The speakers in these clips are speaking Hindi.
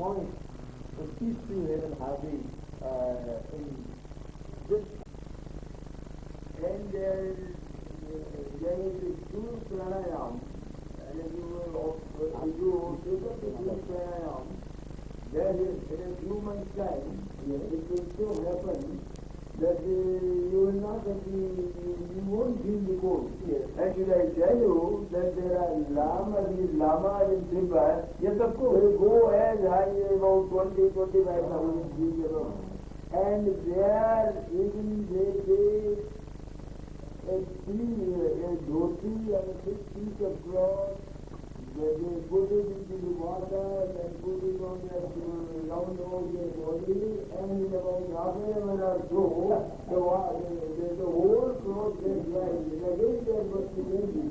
point of peaceful and happy in this. And there is two pranayam, and if you take up the two pranayam, there is in a few months' time, it will so happen that you will not, you won't feel the cold. And should I tell you that there are lamas in Tibet, yes, of course, they go as high as about 20,000-25,000 feet above. And there, even they take a dhoti and a big piece of cloth, they put it into the water and put it on round over their body, and in about half an hour or so, the whole cloth gets dry. Again there must be energy.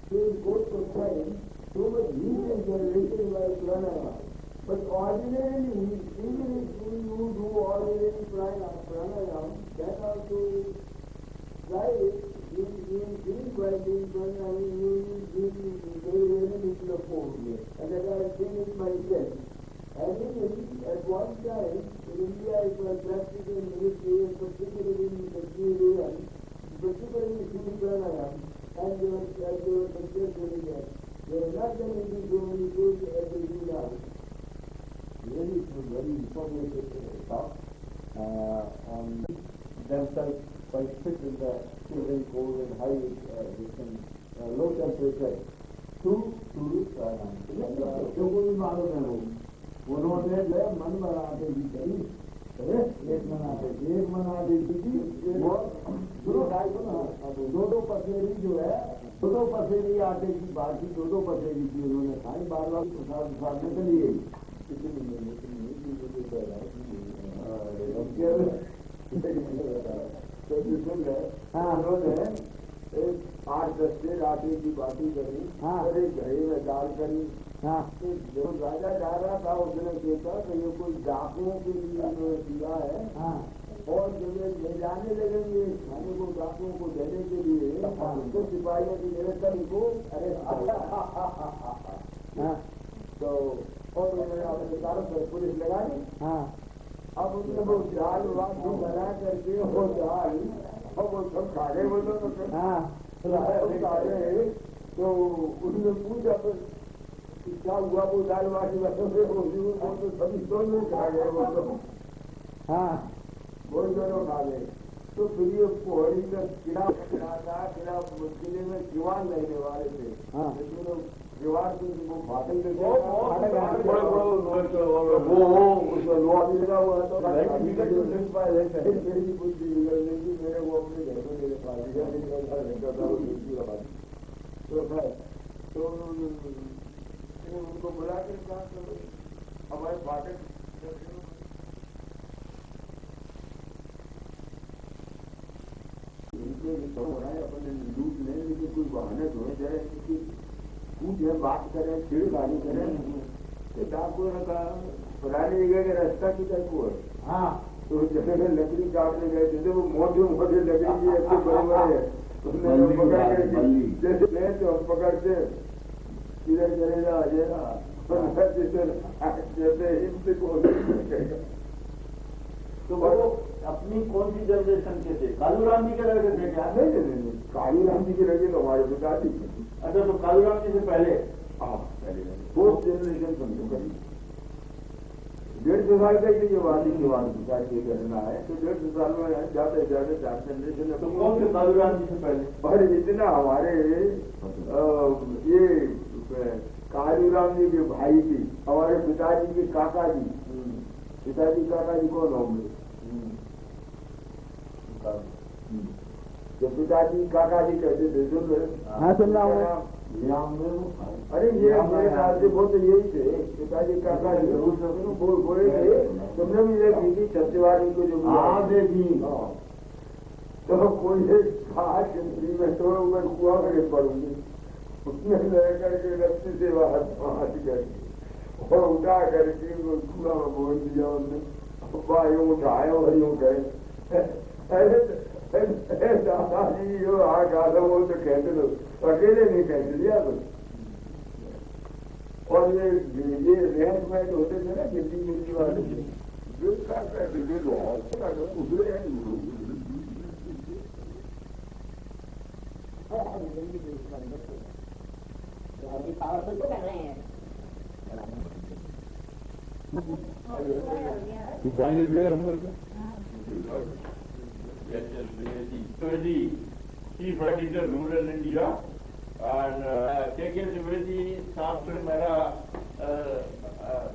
So in course of time, so much heat is generated by pranayama. But ordinarily, even if you do ordinary pranayama, that also try it. You feel quite pranayama, you will feel very little of food. And that I have seen it myself. And at one time, in India it was practiced in military, particularly in the area, particularly in pranayama, and they were successful in that. They were not going to do so many good as they do now. Really, it was very informative talk on themselves quite fit in the very cold and high low temperature. Two pranayam. जो कोई मालूम है वो उन्होंने जो है मन बनाते ही करी, एक मनाते थी वो दो पसेरी जो है दो पसेरी आटे की बाकी दो पसेरी थी उन्होंने खाई, बार प्रसाद में चली गई। उन्होंने 8-10 शेर आटे की बाटी करी और एक घड़े में दाल करी। जो राजा जा रहा था उसने देखा कि ये कोई डाकुओं के लिए दिया है और जब ये ले जाने लगेंगे खाने को डाकुओं को देने के लिए तो सिपाहियों की व्यवस्था इनको अरे तो और उन्होंने अपने चारों पर पुलिस लगा दी। अब उसने वो जाल बना करके वो जाल और वो सब खा गए वो लोग खा गए। तो उसने पूछा क्या हुआ, वो दाल बाटी बसों से तो सभी दोनों खा गए वो तो वो दोनों खा गए। तो फिर ये पोहड़ी का किला था, किले में दीवार लगने वाले थे, लेकिन दीवार की वो फाटल उसमें लोहा भी लगा हुआ था। मेरी बुद्धि निकलने की मेरे वो अपने घर में मेरे पास तो उनको बुला के कहा हमारे फाटक अपने लूट लें, लेकिन कोई बहाने हो जाए पूछे बात करें छेड़खानी करें। तो डाकुओं ने कहा पुरानी जगह का रास्ता किधर को है, तो उस जगह में लकड़ी काटने गए थे, वो मोटे लकड़ी ऐसे बड़े है, उसने पकड़ कर जैसे ले तो हम पकड़ते किधर चलेगा अजेगा जैसे हिंद को। तो वो अपनी कौन सी जनरेशन के थे? कालूराम जी के लगे थे क्या? नहीं, कालूराम जी के लगे तो हमारे पिताजी। अच्छा, तो कालूराम जी से पहले? हाँ, पहले फोर्थ जनरेशन समझो करीब 150 साल का ही जो वादी की पिताजी करना है, तो 150 साल में ज्यादा 4 जनरेशन। तो कौन से कालूराम जी से पहले? और इतना हमारे ये कालूराम जी के भाई थी, हमारे पिताजी के काका जी। पिताजी काका जी कौन होंगे? जो पिताजी काका जी कहते थे सुन रहे? अरे ये मेरे ख्याल से वो तो यही थे, पिताजी काका जी बोले थे। तुमने भी देखी थी छत्तीवाड़ी को जो देखी, तो कोई खास में तो मैं कुआ करे पड़ूंगी, उसमें लेकर के रस्सी से हाथ करके और उठा करके कुआ में बोल दिया उसने, यूं उठाए और यूं गए। दादाजी जो आग आधा वो तो कहते लो, अकेले नहीं कहते दिया तो और ये रैंक मैच होते थे ना दिल्ली वाले पावरफुल तो कर रहे हैं। Chief Editor, Rural India, and K.K. Trivedi साहब से मेरा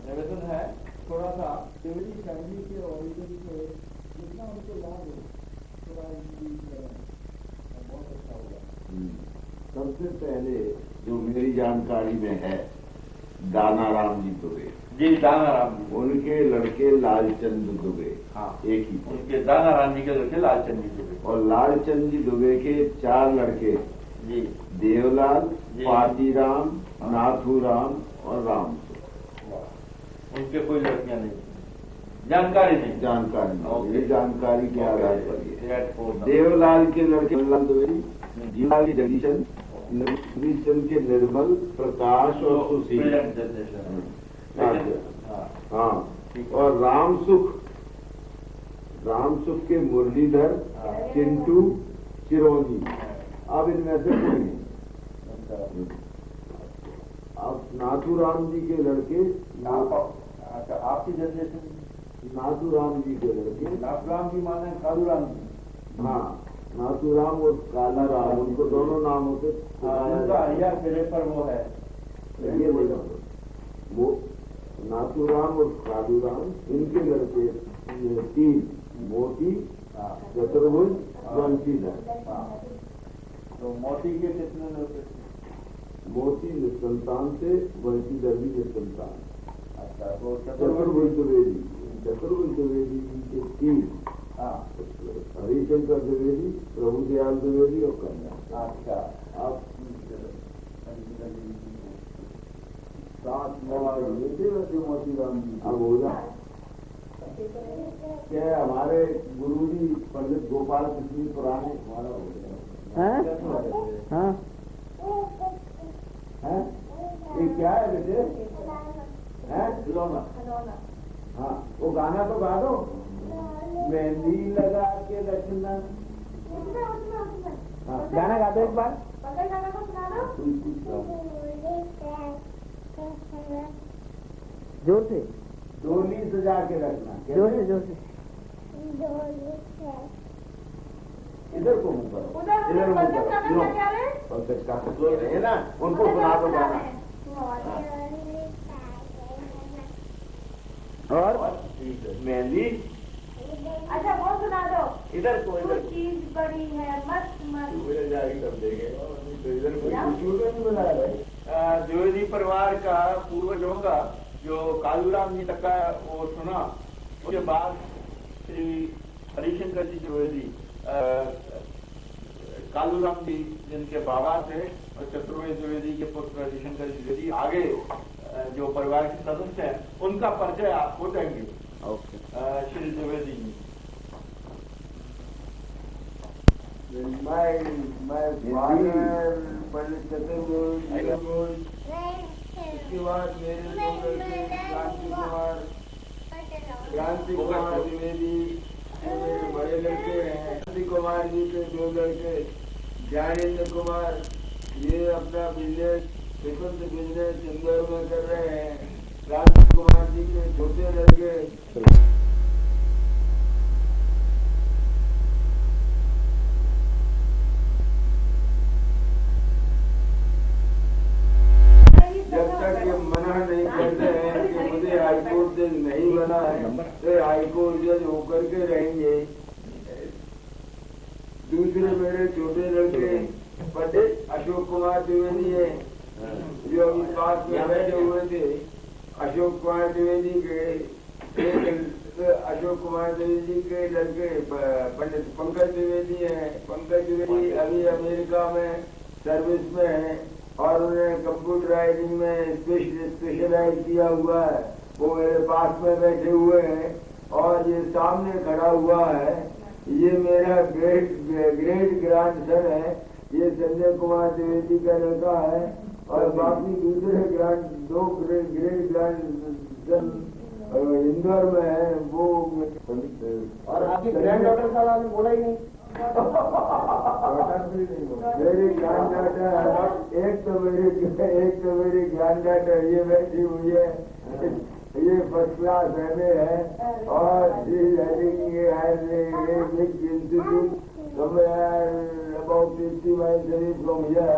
निवेदन है थोड़ा सा त्रिवेदी फैमिली के ओरिजिन से जितना उनको लाभ हो थोड़ा बहुत अच्छा होगा। सबसे पहले जो मेरी जानकारी में है दानाराम जी दुबे जी, दानाराम जी, उनके लड़के लालचंद दुबे, हाँ, एक ही थे। उनके दानाराम जी के लड़के लालचंद जी दुबे और लालचंद जी दुबे के 4 लड़के जी, देवलाल, जी, पातीराम, नाथूराम और राम। उनके कोई लड़कियां नहीं, जानकारी नहीं, जानकारी नहीं, ओके। ये जानकारी के आधार पर ये Okay. देवलाल के लड़के लाल दुबे, जीवा की जगदीशन, चंद के निर्मल, प्रकाश और सुशील। Present generation. हाँ, और राम सुख के मुरलीधर, चिंटू, चिरौनी। अब इनमें से कोई नहीं। अब नाथूराम जी के लड़के, अच्छा, आपकी जनरेशन नाथूराम जी के लड़के, नाथुराम जी माने कालूराम जी। हाँ, नाथूराम और कालूराम, उनको दोनों नाम होते। उनका हरिया सिरे पर वो है, ये वो नाथूराम और कालूराम, इनके लड़के 3 मोती, चतुर्भुज, बंशीधर। तो मोती के कितने लड़के थे? मोती निसंतान से, बंशीधर भी निसंतान। अच्छा, तो चतुर्भुज द्विवेदी के 3, हाँ, हरिशंकर द्विवेदी, प्रभुदयाल द्विवेदी और कन्या। अच्छा, आप 7 ये थे वैसे मोतीराम जी। अब हो जाए क्या हमारे गुरुजी पंडित गोपाल कृष्ण पुराने हमारा हो गया। हाँ, हैं? ये क्या है बेटे? हैं? खिलौना। हाँ, वो गाना तो गा दो। मेहंदी लगा के रखना। हाँ, गाना गा दो एक बार। जोर से, डोली सजा के रखना। जोर से, जोर से। इधर को मुंह करो, इधर मुंह करो। पंकज का तो है ना, उनको सुना दो गाना। और मेहंदी अच्छा, वो सुना दो। इधर को, कुछ इधर चीज बड़ी है, मस्त मस्त। जाके कर देंगे। तो इधर कोई क्यों नहीं बनाया भाई? द्विवेदी परिवार का पूर्वजों का जो कालूराम जी तक का वो सुना, उसके बाद श्री हरिशंकर जी द्विवेदी, कालूराम जी जिनके बाबा थे, और चतुर्वेद द्विवेदी के पुत्र हरिशंकर जी द्विवेदी, आगे जो परिवार के सदस्य हैं उनका परिचय आपको देंगे। ओके। श्री द्विवेदी जी। मैं पंडित चतुर्भुज, उसके बाद मेरे 2 लड़के क्रांति कुमार द्विवेदी, मेरे बड़े लड़के हैं। क्रांति कुमार जी के 2 लड़के ज्ञानेंद्र कुमार, ये अपना बिजनेस इंदौर में कर रहे हैं। क्रांति कुमार जी के छोटे लड़के जब तक ये मना नहीं करते हैं कि मुझे हाईकोर्ट जज नहीं बना है, तो हाईकोर्ट जज होकर के रहेंगे। दूसरे मेरे छोटे लड़के पंडित अशोक कुमार द्विवेदी है, जो अभी पास में बैठे हुए थे। अशोक कुमार द्विवेदी के लड़के पंडित पंकज द्विवेदी हैं। पंकज द्विवेदी अभी अमेरिका में सर्विस में है और उन्हें कंप्यूटराइजिंग में स्पेशलाइज किया हुआ है। वो मेरे पास में बैठे हुए हैं और ये सामने खड़ा हुआ है, ये मेरा ग्रेट ग्रैंड सन है। ये संजय कुमार द्विवेदी का लड़का है और बाकी दूसरे ग्रांड 2 ग्रेड ग्रांड इंदौर में है वो। और आपकी ग्रैंड डॉटर का नाम बोला ही नहीं। मेरी ग्रैंड डॉटर एक तो मेरी ग्रैंड डॉटर ये बैठी हुई है, ये फर्स्ट क्लास एमए है और about 50 miles away from here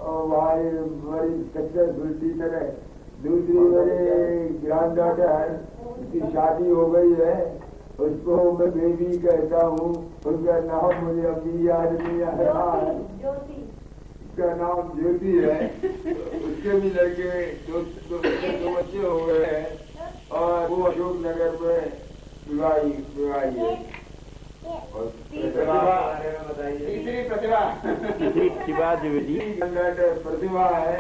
और वहाँ बड़ी सक्सेसफुल टीचर है। दूसरी मेरी ग्रैंड डॉटर की शादी हो गई है, उसको मैं बेबी कहता हूँ, उसका नाम मुझे अभी याद नहीं आ रहा है, उसका नाम ज्योति है। उसके भी लड़के दो बच्चे हो गए हैं और वो अशोक नगर में विवाही है। और तीसरी प्रतिभा द्विवेदी प्रतिभा है,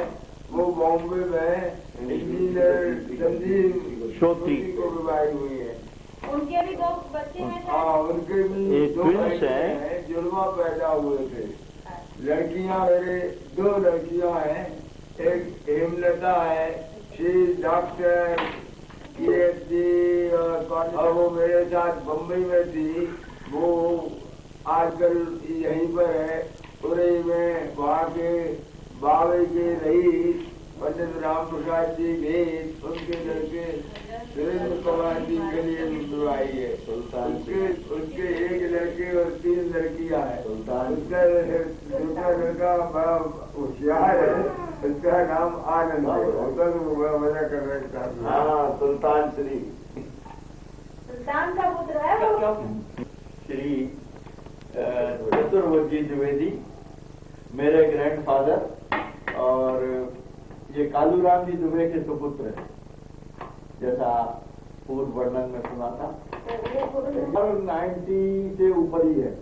वो बॉम्बे में इंजीनियर संजीव श्रोत्री को विवाही हुई है। उनके भी 2 बच्चे हैं। हाँ, उनके भी 2 बच्चे हैं, जुड़वा पैदा हुए थे। लड़कियां मेरे 2 लड़कियां हैं, एक हेमलता है, शी डॉक्टर PhD और वो मेरे साथ बम्बई में थी, वो आजकल यहीं पर है उरई में, वहाँ के बावे के रईस पंडित राम प्रसाद जी भेद, उनके लड़के सुरेंद्र कुमार जी के लिए आई है। उनके 1 लड़के और 3 लड़कियां हैं। उसका लड़का बड़ा होशियार है, उसका नाम आनंद है, उसका मजा कर रहा है। हाँ, सुल्तान श्री सुल्तान का पुत्र है वो। श्री चतुर्वेदी द्विवेदी मेरे ग्रैंडफादर, और ये कालूराम जी दुबे के सुपुत्र है, जैसा पूर्व वर्णन में सुना था। और 90 से ऊपर ही है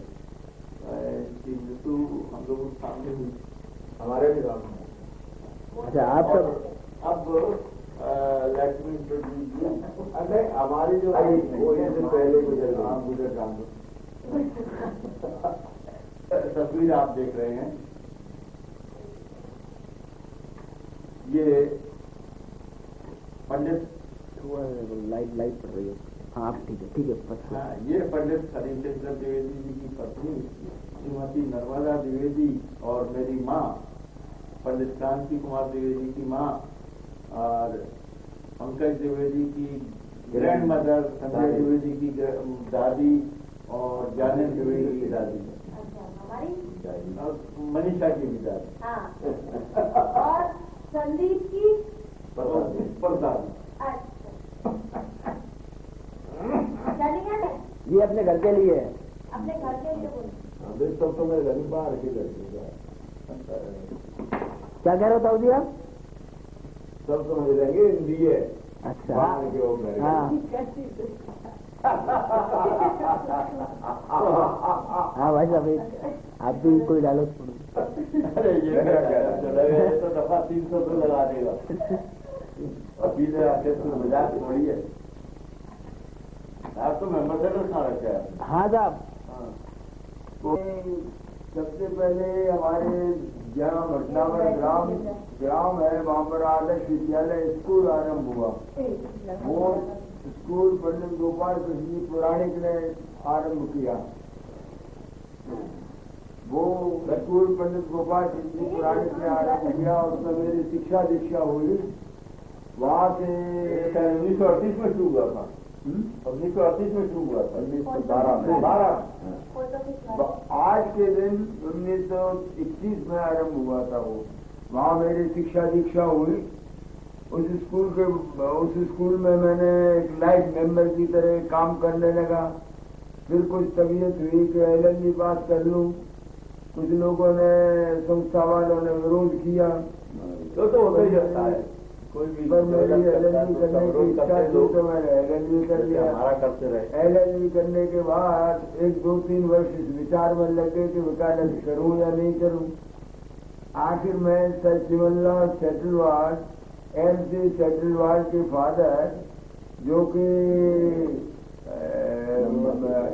कि मृत्यु हम लोगों के सामने हुई, हमारे भी गाँव में। अच्छा, आप सब अब लेट मी इंट्रोड्यूस, अरे हमारी जो होने से पहले गुजर काम तस्वीर आप देख रहे हैं, ये पंडित लाइट पड़ रही है। हाँ, आप ठीक है। ये पंडित हरिचंद्र द्विवेदी जी की पत्नी श्रीमती नर्मदा द्विवेदी और मेरी माँ पंडित क्रांति कुमार द्विवेदी की माँ और पंकज द्विवेदी की ग्रैंड मदर, संजय द्विवेदी की दादी और जानन द्विवेदी की दादी, और मनीषा की भी दादी, और संदीप की परदादी। ये अपने घर के लिए है। अपने घर के लिए बोलो। अभी सब तो मेरे घर बाहर की लड़की क्या कह रहे हो ताऊ जी आप? सब समझ रहेंगे हिंदी है। अच्छा, बाहर के हो गए। हाँ भाई साहब, आप भी कोई डायलॉग सुनो। अरे ये क्या कह रहा है, तो दफा 300 तो लगा देगा। अभी से आके तो मजाक थोड़ी है। आप तो मेंबर से तो खा रखे हैं। हाँ साहब, सबसे पहले हमारे जहाँ भटनावर ग्राम है, वहाँ पर आदर्श विद्यालय स्कूल आरंभ हुआ। वो स्कूल पंडित गोपाल कृष्ण पुराणिक ने आरंभ किया। वो स्कूल पंडित गोपाल कृष्ण पुराणिक ने आरंभ किया, उसमें मेरी शिक्षा दीक्षा हुई। वहाँ से 1938 में शुरू हुआ था। 1938 में शुरू हुआ था। 1912 आज के दिन 1921 में आरंभ हुआ था वो। वहाँ मेरी शिक्षा दीक्षा हुई। उस स्कूल में मैंने एक लाइफ मेंबर की तरह काम करने लगा। फिर कुछ तबीयत हुई कि LLB पास कर लूँ। कुछ लोगों ने, संस्था वालों ने विरोध किया, तो होता ही रहता है। कोई भी पर मेरी LLB करने की इच्छा थी तो मैंने LLB कर लिया। हमारा करते रहे। LLB करने के बाद 1-2-3 वर्ष इस विचार में लगे कि वकालत करूं या नहीं करूं। आखिर में सर चिमनलाल सेटलवाल, MC सेटलवाल के फादर, जो कि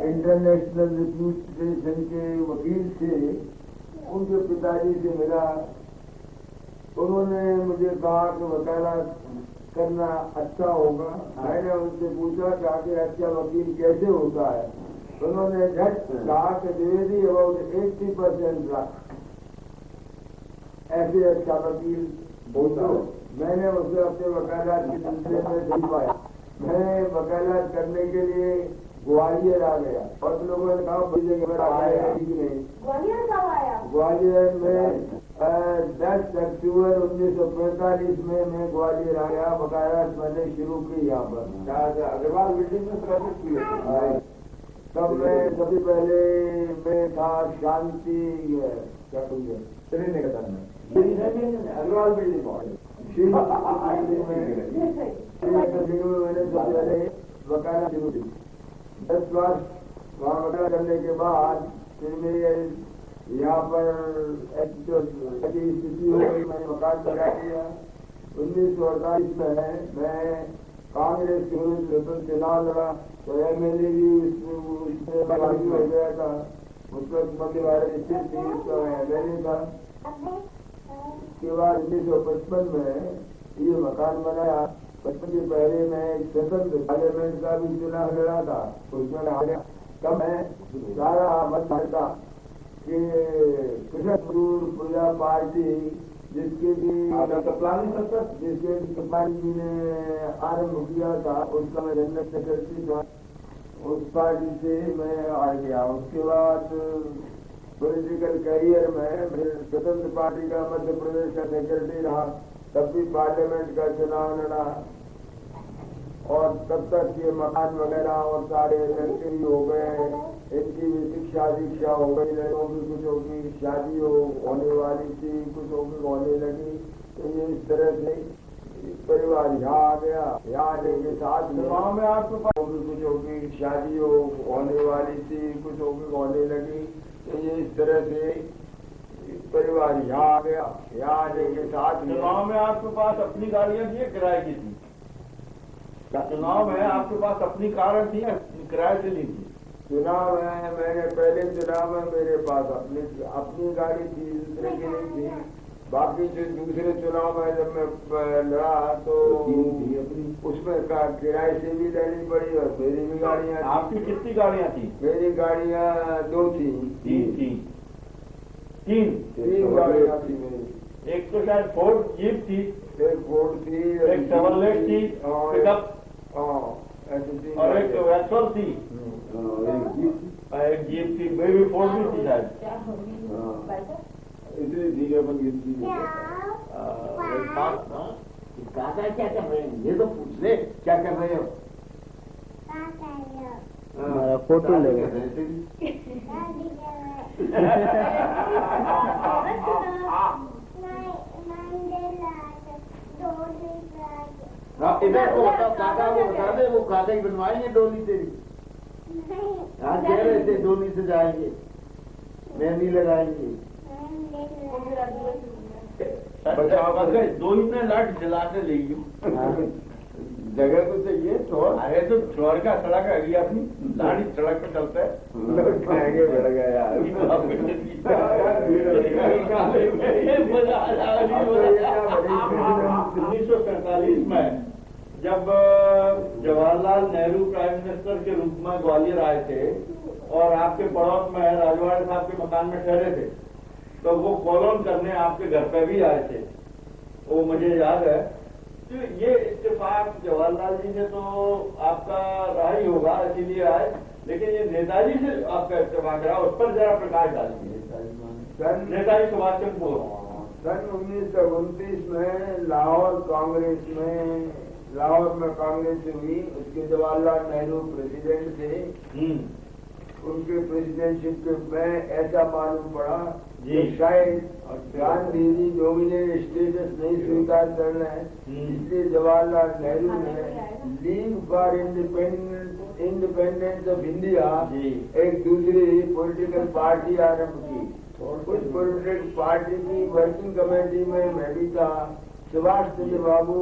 इंटरनेशनल रिप्यूटेशन के वकील थे, उनके पिताजी से मिला उन्होंने मुझे कहा कि वकालत करना अच्छा होगा। मैंने उनसे पूछा कि आखिर अच्छा वकील कैसे होता है। उन्होंने झट कहा कि द्विवेदी अबाउट 80% रख, ऐसे अच्छा वकील होता है। मैंने उसे अपने वकालत के सिलसिले में दिलवाया। मैं वकालत करने के लिए ग्वालियर आ गया और लोगों ने कहा बड़ी जगह आया नहीं। ग्वालियर कब आया? ग्वालियर में 10 अक्टूबर 1945 में मैं ग्वालियर आया। वकालत मैंने शुरू की यहाँ पर अग्रवाल बिल्डिंग में प्रैक्टिस की। तब मैं सबसे पहले मैं था शांति क्या कहिए श्रीनिकेतन में अग्रवाल बिल्डिंग मैंने सबसे पहले वकालत शुरू की। 10 वर्ष वहाँ वकालत करने के बाद फिर मेरे यहाँ पर ऐसी स्थिति हो गई, मैंने वकालत करा दिया। 1948 में मैं कांग्रेस के विरुद्ध चुनाव लड़ा तो MLA भी उसमें बागी हो गया था। उस वक्त मध्य भारत स्थित थी, उसका MLA था। उसके बाद 1955 में ये मकान बनाया। 55 के पहले मैं एक स्वतंत्र पार्लियामेंट का भी चुनाव लड़ा था, उसमें आ गया। तब मैं सारा मत था कि कृष्णपुर पूजा पार्टी जिसके भी प्लानिंग संसद जिसके पार्टी ने आरम्भ किया था उसका मैं जनरल सेक्रेटरी था। उस पार्टी से मैं आ गया। उसके बाद पॉलिटिकल करियर में स्वतंत्र पार्टी का मध्य प्रदेश का सेक्रेटरी रहा। तब भी पार्लियामेंट का चुनाव लड़ा और तब तक ये मकान वगैरह और सारे लड़के भी हो गए। इनकी भी शिक्षा हो गई, लड़कों की कुछ होगी शादी होने वाली थी, कुछ होने लगी। तो ये इस तरह से परिवार यहाँ आ गया। यहाँ आने के साथ गाँव में आपके पास कुछ होगी शादी होने वाली थी, कुछ होने लगी। तो ये इस तरह से परिवार यहाँ आ गया। यहाँ आने के साथ चुनाव में आपके पास अपनी गाड़ियां थी, किराए की थी? चुनाव में आपके पास अपनी कार थी, किराए से ली थी? चुनाव में मैंने पहले चुनाव में मेरे पास अपनी गाड़ी थी, दूसरे की नहीं थी। बाकी जो दूसरे चुनाव में जब मैं लड़ा तो उसमें किराए से भी लेनी पड़ी और मेरी भी गाड़ियाँ। आपकी कितनी गाड़ियाँ थी? मेरी गाड़ियाँ 2 थी। 3 थी। 3 गाड़ियाँ थी मेरी। एक तो शायद फोर्ड जीप थी, एक फोर्ड थी, एक शेवरलेट थी पिकअप, और एक वैक्सर थी, एक जीप थी, बेबी फोर्ड भी थी शायद। इतनी थी अपन गिनती काका क्या कर रहे हैं? ये तो पूछ ले, क्या कर रहे हो? हमारा फोटो ले इधर को बताओ, काका को बता दे, वो काका ही बनवाएंगे डोली तेरी। हाँ कह रहे थे डोली से जाएंगे, मेहंदी लगाएंगे। दो ही में लाइट जलाते ले जगह तो चाहिए छोड़। अरे तो छोड़ का सड़क है अभी अपनी लाड़ी सड़क पे चलता है। आगे बढ़ गया यार। 1947 में जब जवाहरलाल नेहरू प्राइम मिनिस्टर के रूप में ग्वालियर आए थे और आपके पड़ोस में राजवाड़े साहब के मकान में ठहरे थे, तो वो कॉलोन करने आपके घर पे भी आए थे, वो मुझे याद है। तो ये इत्तेफाक जवाहरलाल जी से तो आपका रहा ही होगा, इसीलिए आए, लेकिन ये नेताजी से आपका इत्तेफाक रहा, उस पर जरा प्रकाश डालिए। नेताजी सुभाष चंद्र बोस सन 1929 में लाहौर में कांग्रेस हुई। उसके जवाहरलाल नेहरू प्रेसिडेंट थे। उनके प्रेसिडेंटशिप में ऐसा मालूम पड़ा कि शायद गांधी जी नॉमिनेट स्टेटस नहीं स्वीकार कर रहे हैं, इसलिए जवाहरलाल नेहरू ने league for independence of India एक दूसरी पॉलिटिकल पार्टी आरंभ की। उस पॉलिटिकल पार्टी की वर्किंग कमेटी में मैं भी था। सुभाष चंद्र बाबू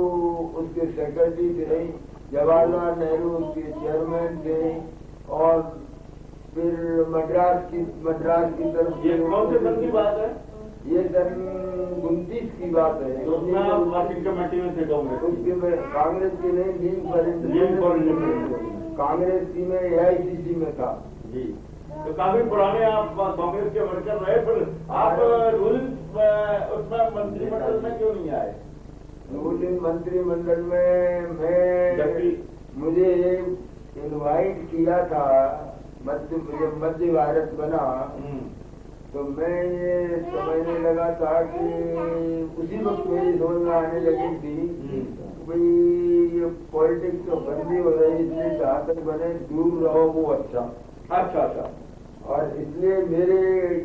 उसके सेक्रेटरी थे, जवाहरलाल नेहरू उसके चेयरमैन थे, और फिर मद्रास की तरफ ये कौन से सन की बात है? ये सन 29 की बात है। तो उसमें आप वर्किंग कमेटी में थे कांग्रेस की? उसके में कांग्रेस की नहीं, लीग फॉर इंडिपेंडेंस। कांग्रेस की में AICC में था जी। तो काफी पुराने आप कांग्रेस के वर्कर रहे, फिर आप रूलिंग उसमें मंत्रिमंडल में क्यों नहीं आए? रूलिंग मंत्रिमंडल में मैं मुझे इनवाइट किया था मध्य भारत बना, तो मैं ये समझने लगा था कि उसी वक्त मेरी समझ में आने लगी थी भाई ये पॉलिटिक्स तो बंदी हो रही, इसलिए जहाँ तक बने दूर रहो वो अच्छा। अच्छा। और इसलिए मेरे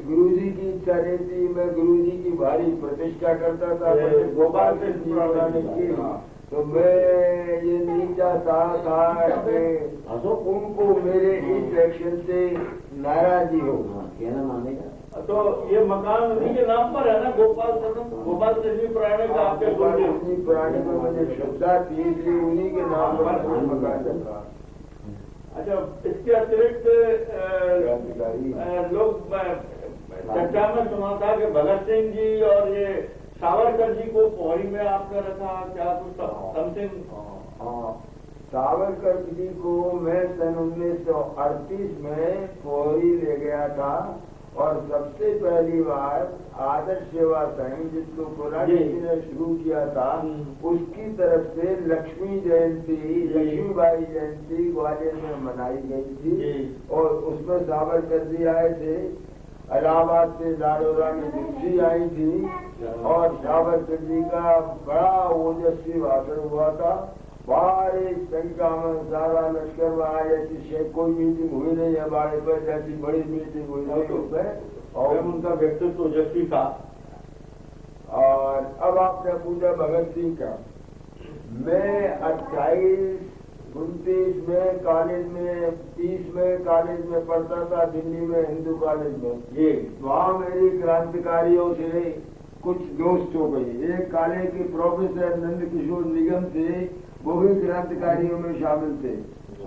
गुरुजी की इच्छा नहीं थी, मैं गुरुजी की भारी प्रतिष्ठा करता था गोपाल से की, तो मैं ये नहीं चाहता था कि उनको मेरे इस एक्शन से नाराजगी हो। कहना मानेगा। तो ये मकान उन्हीं के नाम पर है ना, गोपाल कृष्ण पुराने का? आपके पुराने में मुझे श्रद्धा थी, इसलिए उन्हीं के नाम पर मकान रखा। अच्छा, इसके अतिरिक्त लोग चर्चा में सुना था कि भगत सिंह जी और ये सावरकर जी को पोहरी में आपने रखा, क्या कुछ समथिंग? सावरकर जी को मैं सन 1938 में पोहरी ले गया था, और सबसे पहली बार आदर्श सेवा संघ जिसको पुरानी जी ने शुरू किया था, उसकी तरफ से लक्ष्मीबाई जयंती ग्वालियर में मनाई गई थी, और उसमें सावरकर जी आए थे। इलाहाबाद से लाडोरा में जिप्सी आई थी, और सावरकर जी का बड़ा ओजस्वी भाषण हुआ था। भारी संख्या में सारा लश्कर में आए, ऐसी कोई मीटिंग हुई नहीं है हमारे पर जैसी बड़ी मीटिंग हुई है उसमें, और उनका व्यक्तित्व ओजस्वी था। और अब आपने पूछा भगत सिंह का, मैं 28-29 में कॉलेज में 30 में कॉलेज में पढ़ता था, दिल्ली में हिंदू कॉलेज में। ये वहाँ मेरी क्रांतिकारियों से कुछ दोस्त हो गई। एक कॉलेज के प्रोफेसर नंद किशोर निगम थे, वो भी क्रांतिकारियों में शामिल थे।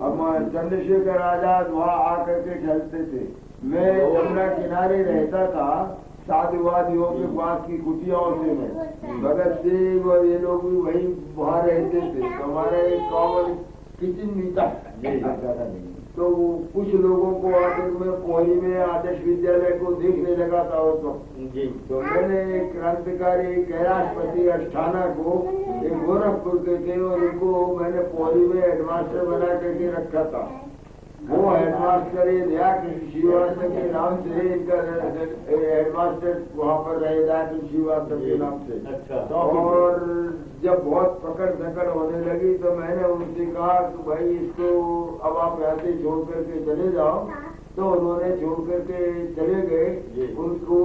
अब चंद्रशेखर आजाद वहाँ आकर के ठहरते थे। मैं यमुना किनारे रहता था, साधुवादियों के पास की कुटियाओं से में भगत सिंह और ये लोग भी वही वहाँ रहते थे। तो हमारा एक कॉमन किचन भी था। तो कुछ लोगों को आकर मैं पोहरी में आदर्श विद्यालय को देखने लगा था उस वक्त। तो मैंने क्रांतिकारी कैलाशपति अष्ठाना को, एक गोरखपुर के थे, और उनको मैंने पोहरी में हेडमास्टर बना करके रखा था। वो हेडमास्टर दयाकृष्ण श्रीवास्तव के नाम से, इनका हेडमास्टर वहाँ पर रहे दयाकृष्ण श्रीवास्तव के नाम से। अच्छा। और जब बहुत पकड़ धकड़ होने लगी तो मैंने उनसे कहा कि भाई इसको अब आप ऐसे छोड़ करके चले जाओ, तो उन्होंने छोड़ करके चले गए। उनको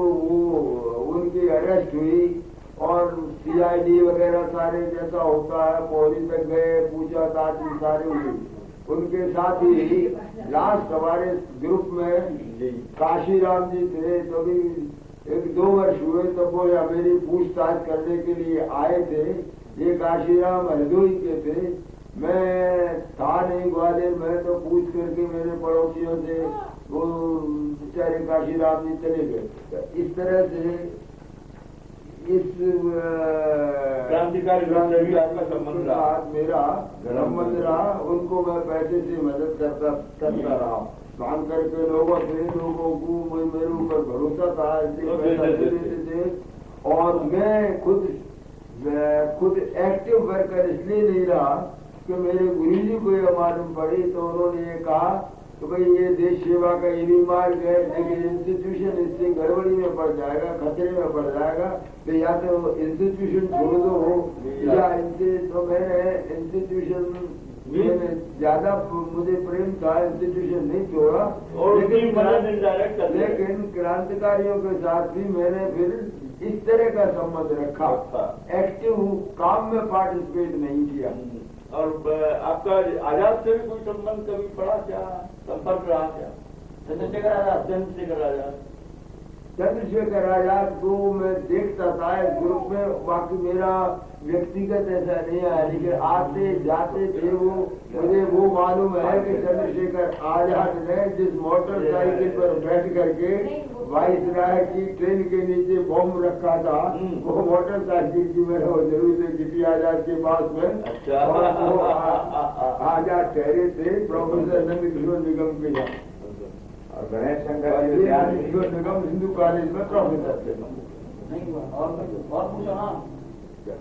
उनकी अरेस्ट हुई, और CID वगैरह सारे जैसा होता है पोहरी तक गए, पूछताछ सारे हुई। उनके साथ ही लास्ट हमारे ग्रुप में काशीराम जी थे, तो भी 1-2 वर्ष हुए तब वो मेरी पूछताछ करने के लिए आए थे। ये काशीराम हरदोई के थे, मैं था नहीं ग्वालियर में, तो पूछ करके मेरे पड़ोसियों से वो बेचारे काशीराम जी चले गए। इस तरह से इस क्रांतिकारी आपका संबंध रहा, मेरा संबंध रहा। उनको मैं पैसे से मदद करता रहा, काम करके लोगों को मेरे ऊपर भरोसा था, इसलिए पैसा दे देते थे। और मैं खुद एक्टिव वर्कर इसलिए नहीं रहा कि मेरे गुरुजी को यह मालूम पड़ी, तो उन्होंने ये कहा तो भाई ये देश सेवा का यही मार्ग है, लेकिन इंस्टीट्यूशन इससे गड़बड़ी में पड़ जाएगा, खतरे में पड़ जाएगा, तो या तो इंस्टीट्यूशन छोड़ दो या इनसे। तो मैंने इंस्टीट्यूशन ज्यादा मुझे प्रेम था, इंस्टीट्यूशन नहीं छोड़ा, लेकिन क्रांतिकारियों के साथ भी मैंने फिर इस तरह का संबंध रखा, एक्टिव काम में पार्टिसिपेट नहीं किया। और आपका आजाद से भी कोई संबंध कभी पड़ा क्या, संपर्क रहा क्या? चंद्रशेखर आजाद चंद्रशेखर आजाद को मैं देखता था इस ग्रुप में, बाकी मेरा व्यक्तिगत ऐसा नहीं है, लेकिन आते जाते थे वो, मुझे वो मालूम है कि चंद्रशेखर आजाद ने जिस मोटरसाइकिल पर बैठ करके वाइसराय की ट्रेन के नीचे बम रखा था, वो मोटरसाइकिल की मैंने वो जरूर देखी थी आजाद के पास में। और वो आजाद ठहरे थे प्रोफेसर नंद किशोर निगम के यहाँ, और गणेश शंकर निगम हिंदू कॉलेज में प्रोफेसर थे। और पूछो ना,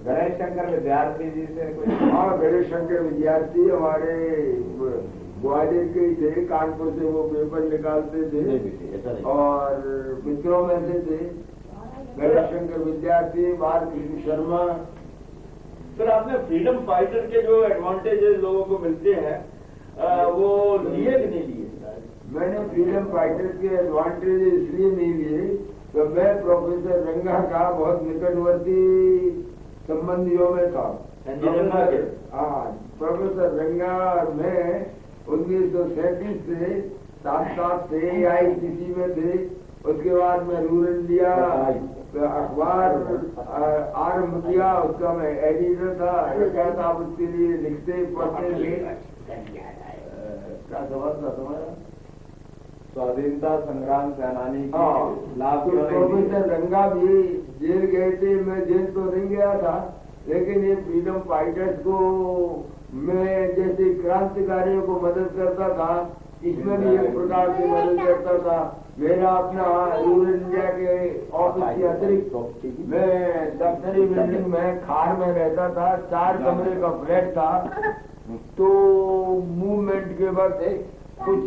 गणेश शंकर विद्यार्थी जी से कोई? हाँ, गणेश शंकर विद्यार्थी हमारे ग्वालियर के ही थे, कानपुर से वो पेपर निकालते थे और मित्रों में से थे गणेश शंकर विद्यार्थी, भारती शर्मा। सर आपने फ्रीडम फाइटर के जो एडवांटेजेस लोगों को मिलते हैं वो लिए कि नहीं लिए? मैंने फ्रीडम फाइटर के एडवांटेज इसलिए नहीं लिए तो मैं प्रोफेसर रंगा का बहुत निकटवर्ती संबंधियों में था। हाँ, प्रोफेसर रंगा और मैं 1937 से साथ से AICC में थे। उसके बाद मैं रूरल इंडिया अखबार आरम्भ किया, उसका मैं एडिटर था। क्या था, उसके लिए लिखते पढ़ते थे। क्या सवाल था तुम्हारा? स्वाधीनता संग्राम सेनानी की लाभ। तो प्रोफेसर रंगा भी जेल गए थे, मैं जेल तो नहीं गया था, लेकिन ये फ्रीडम फाइटर्स को मैं जैसे क्रांतिकारियों को मदद करता था, इसमें भी एक प्रकार से मदद करता था। मेरा अपना रूरल इंडिया के ऑफिस के अतिरिक्त मैं दफ्तरी बिल्डिंग में खार में रहता था, 4 कमरे का फ्लैट था। तो मूवमेंट के वक्त कुछ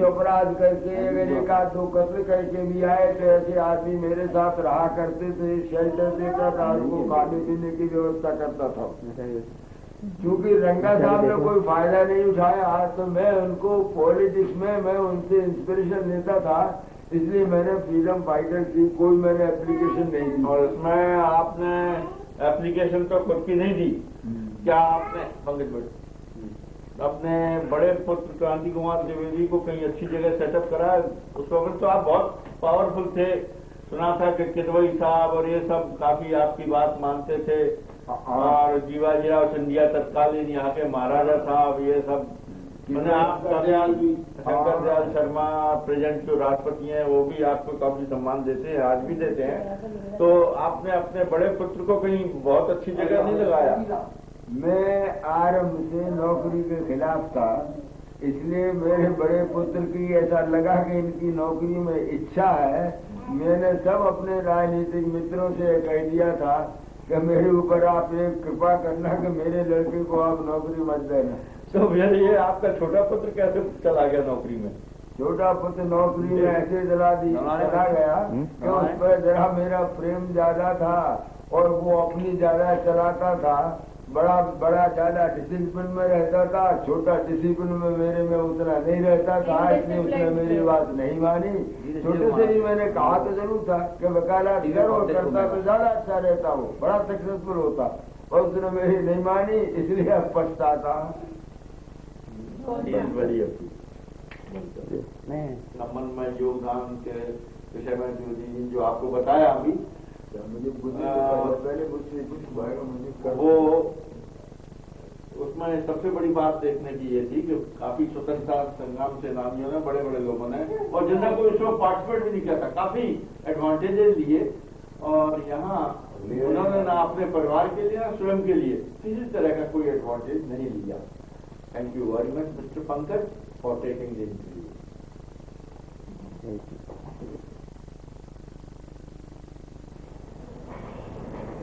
अपराध करके अगर 1-2 कत्ल करके भी आए तो ऐसे आदमी मेरे साथ रहा करते थे, शेल्टर देता था, उनको खाने पीने की व्यवस्था करता था। क्योंकि रंगा साहब ने कोई फायदा नहीं उठाया तो मैं उनको पॉलिटिक्स में मैं उनसे इंस्पिरेशन लेता था, इसलिए मैंने फ्रीडम फाइटर की कोई मैंने एप्लीकेशन नहीं दी। और इसमें आपने एप्लीकेशन तो खुद की नहीं दी, क्या आपने पंकज भाई अपने बड़े पुत्र क्रांति कुमार द्विवेदी को कहीं अच्छी जगह सेटअप करा? उस वक्त तो आप बहुत पावरफुल थे, सुना था कि किदवई साहब और ये सब काफी आपकी बात मानते थे, और जीवाजीराव सिंधिया तत्कालीन यहाँ के महाराजा साहब, ये सब मैंने आप शंकर दयाल शर्मा प्रेजेंट जो राष्ट्रपति हैं वो भी आपको काफी सम्मान देते हैं, आज भी देते हैं। तो आपने अपने बड़े पुत्र को कहीं बहुत अच्छी जगह नहीं लगाया? मैं आरंभ से नौकरी के खिलाफ था, इसलिए मेरे बड़े पुत्र की ऐसा लगा कि इनकी नौकरी में इच्छा है। मैंने सब अपने राजनीतिक मित्रों से कह दिया था कि मेरे ऊपर आप एक कृपा करना कि मेरे लड़के को आप नौकरी मत देना। तो भैया ये आपका छोटा पुत्र कैसे चला गया नौकरी में? छोटा पुत्र नौकरी में ऐसे चला गया कि उस पर जरा मेरा प्रेम ज्यादा था और वो अपनी ज्यादा चलाता था, बड़ा ज्यादा डिसिप्लिन में रहता था, छोटा डिसिप्लिन में मेरे में उतना नहीं रहता था, इसलिए उसने मेरी बात नहीं मानी। छोटे से ही मैंने कहा तो जरूर था कि वकालत और करता तो ज्यादा अच्छा रहता, वो बड़ा सक्सेसफुल होता, और उसने मेरी नहीं मानी, इसलिए अब पछताता। संबंध में योगदान के विषय में जो आपको बताया अभी, मुझे पहले मुझसे कुछ मुझे वो उसमें सबसे बड़ी बात देखने की ये थी कि काफी स्वतंत्रता संग्राम सेनानियों ने, बड़े बड़े लोगों ने, और जिनका कोई उसमें पार्टिसिपेट भी नहीं किया था, काफी एडवांटेजेस लिए, और यहाँ उन्होंने ना अपने परिवार के लिए ना स्वयं के लिए किसी तरह का कोई एडवांटेज नहीं लिया। Thank you very much mister Pankaj for taking the interview.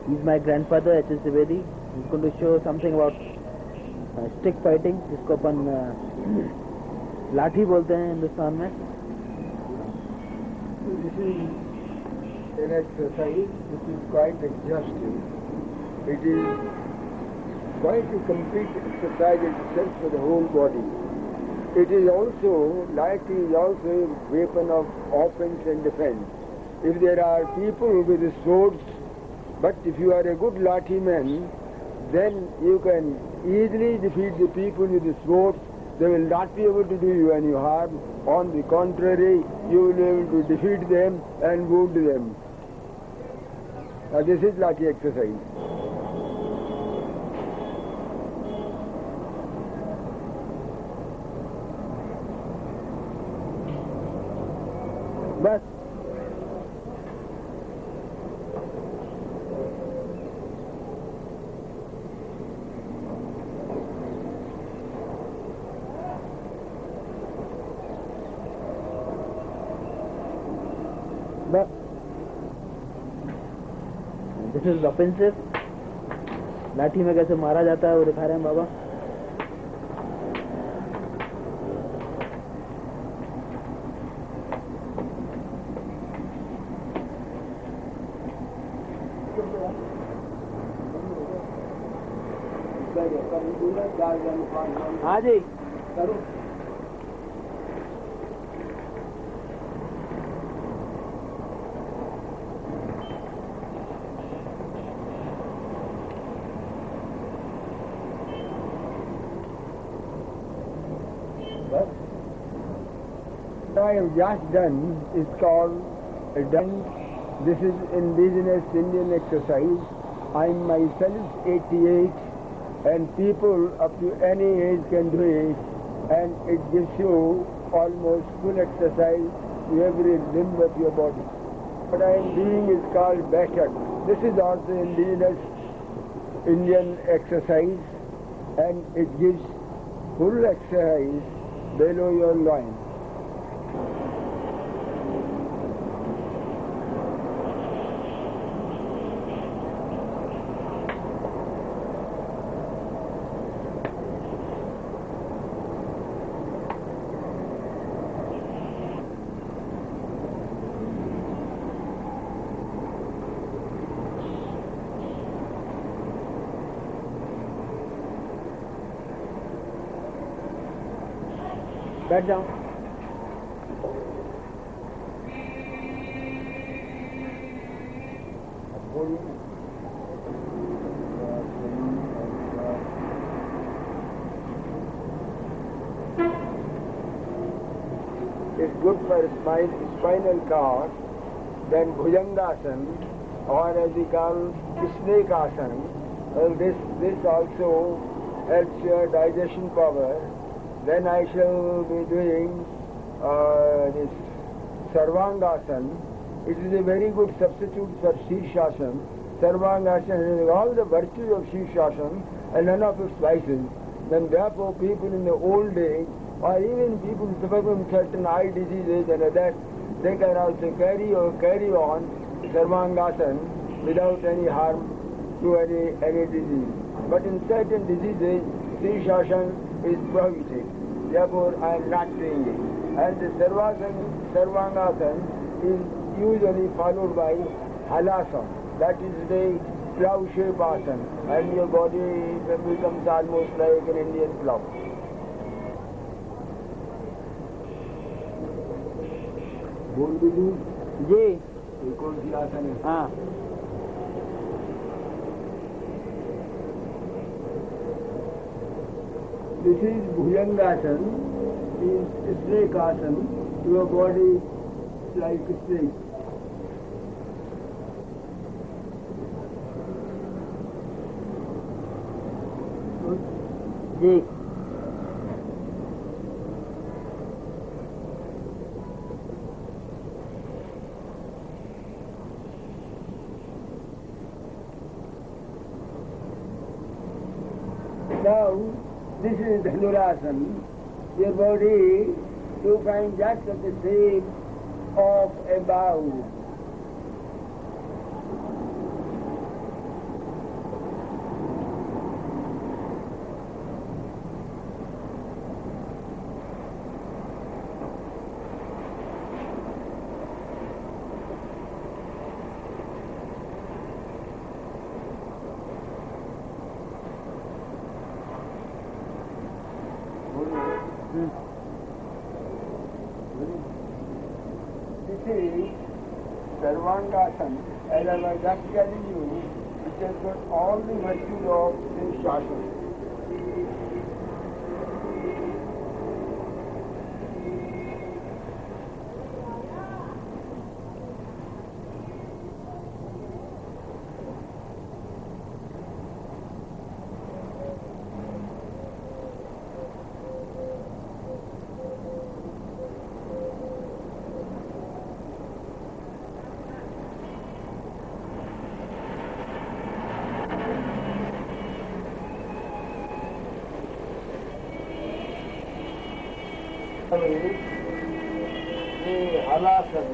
He's my grandfather, H.S. Trivedi. He's going to show something about stick fighting, जिसको अपन लाठी बोलते हैं हिंदुस्तान में। This is an exercise which is quite exhaustive. It is quite a complete exercise itself for the whole body. It is also like a weapon of offense and defense. If there are people with swords, but if you are a good lathi man, then you can easily defeat the people with the swords they will not be able to do you any harm. On the contrary, you will be able to defeat them and wound them. Now this is lucky exercise. बस दिस इज ऑफेंसिव. लाठी में कैसे मारा जाता है वो दिखा रहे हैं बाबा. हाँ जी करो. What I have just done is called a dance. This is indigenous Indian exercise. I myself 88 and people up to any age can do it, and it gives you almost full exercise to every limb of your body. What I am doing is called Baitak. This is also indigenous Indian exercise, and it gives full exercise below your loin. बैठ जाओ. It's good for spinal cord. Then Bhujangasana, or as we call Snake Asana. Well, this also helps your digestion power. Then I shall be doing this Sarvangasana. It is a very good substitute for Shirshasana. Sarvangasana has all the virtues of Shirshasana and none of its vices. Then therefore people in the old age, or even people suffering from certain eye diseases and that, they can also carry on Sarvangasana without any harm to any disease. But in certain diseases, Shirshasana is prohibited. Therefore, I am not doing it. And the Sarvangasana is usually followed by Halasana. That is the plough shape asana. And your body becomes almost like an Indian plough. बोल दीजिए जी. ये कौन सी आसन है? हाँ. This is Bhujangasana, is snake asana. Your body is like a snake. Ji. Now, this is Dhanurasana. Your body, you find just of the shape of a bow. This is Sarvangasana, as I was just telling you, which has got all the virtues of Shirshasana. એ હલાસન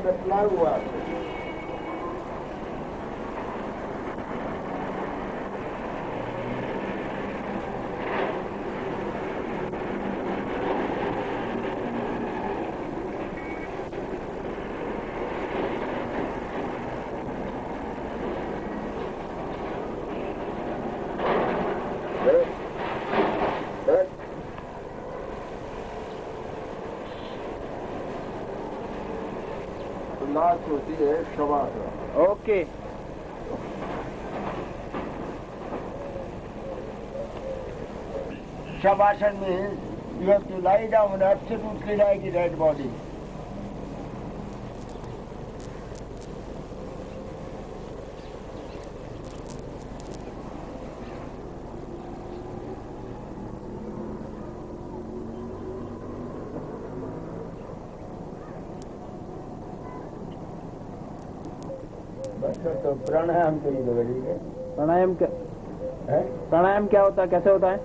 કેટલા હુआ लास्ट होती है shavasana. Okay. Shavasana means you have to lie down absolutely like a dead body. तो प्राणायाम के लिए ठीक है. प्राणायाम क्या है? प्राणायाम क्या होता है, कैसे होता है?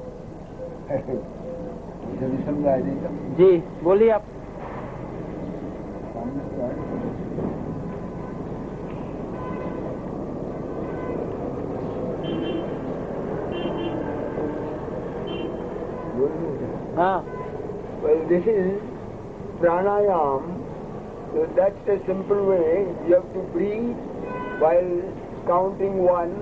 समझा देगा. जी बोलिए आप. हाँ. Well, this is pranayam. So that's a simple way. You have to breathe while counting one,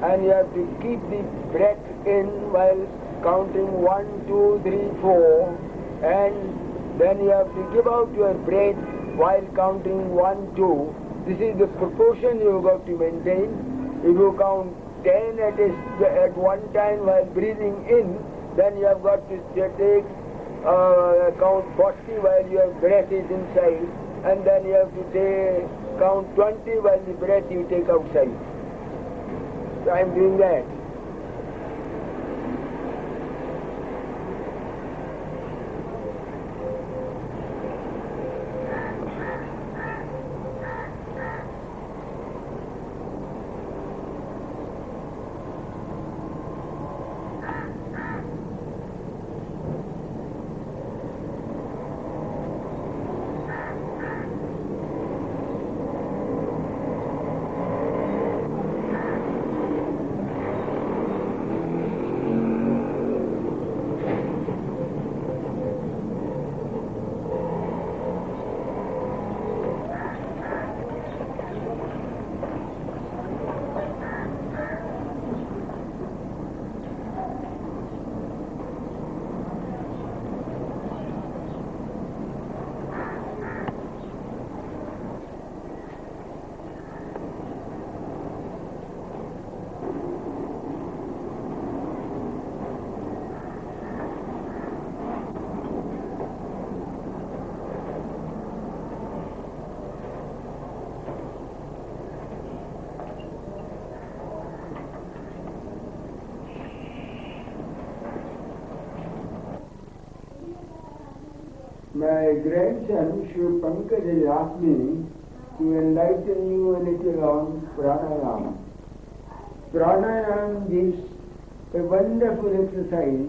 and you have to keep the breath in while counting 1, 2, 3, 4, and then you have to give out your breath while counting 1, 2. This is the proportion you have got to maintain. If you count 10 at one time while breathing in, then you have got to take count 40 while your breath is inside, and then you have to count 20 while the breath you take outside. So I am doing that. My grandson, Shri Pankaj, has asked me to enlighten you a little on pranayama. Pranayama gives a wonderful exercise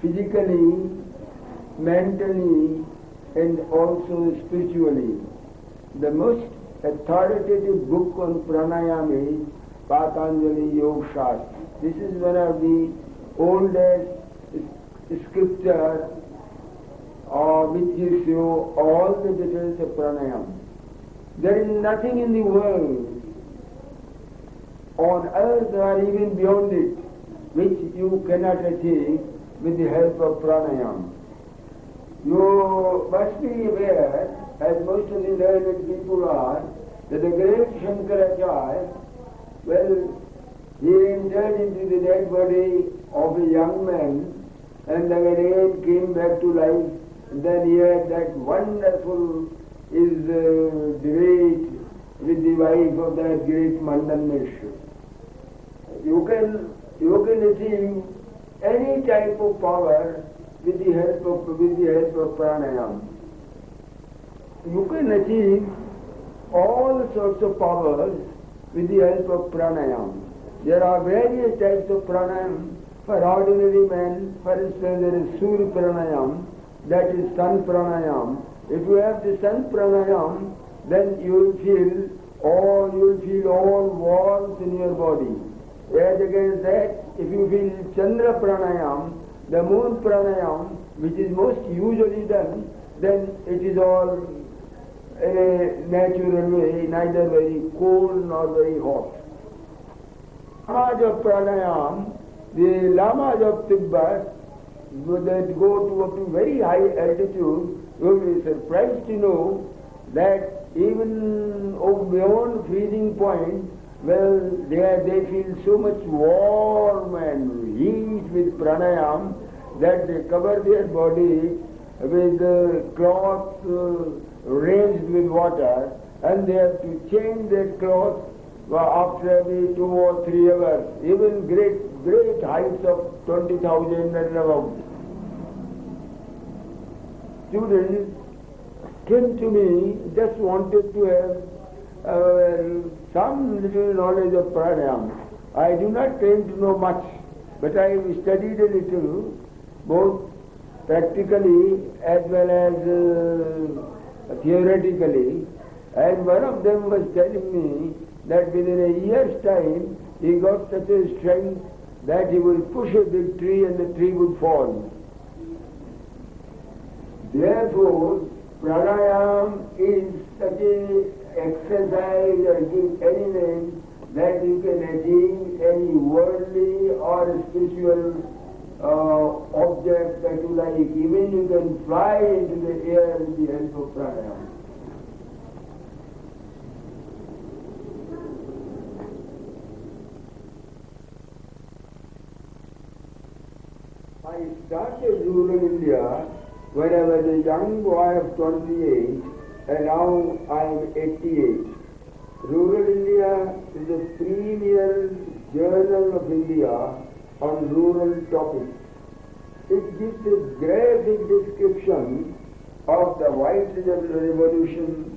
physically, mentally, and also spiritually. The most authoritative book on pranayama is Patanjali Yoga Shastra. This is one of the oldest scripture which gives you all the details of pranayama. There is nothing in the world, on earth or even beyond it, which you cannot achieve with the help of pranayama. You must be aware, as most of the learned people are, that the great Shankaracharya, well, he entered into the dead body of a young man and again came back to life. And then he had that wonderful debate with the wife of that great Mandan Mishra. You can achieve any type of power with the help of pranayama. You can achieve all sorts of powers with the help of pranayama. There are various types of pranayama. For ordinary men, for instance, there is Surya pranayama, that is sun pranayam. If you have the sun pranayam, then you will feel all walls in your body. As against that, if you feel Chandra pranayam, the moon pranayam, which is most usually done, then it is all in a natural way, neither very cold nor very hot. Lamas of pranayam, the lamas of Tibet, that go up to very high altitude, you will be surprised to know that even beyond freezing point, well, they feel so much warm and heat with pranayam that they cover their body with cloth rinsed with water, and they have to change their cloth after every 2 or 3 hours, even great heights of 20,000 and above. Students came to me, just wanted to have some little knowledge of pranayam. I do not claim to know much, but I have studied a little, both practically as well as theoretically, and one of them was telling me that within a year's time he got such a strength that he will push a big tree and the tree would fall. Therefore, pranayam is such an exercise, or give any name, that you can achieve any worldly or spiritual object that you like. Even you can fly into the air with the help of pranayam. I started rural India when I was a young boy of 28, and now I am 88. Rural India is the premier journal of India on rural topics. It gives a graphic description of the white revolution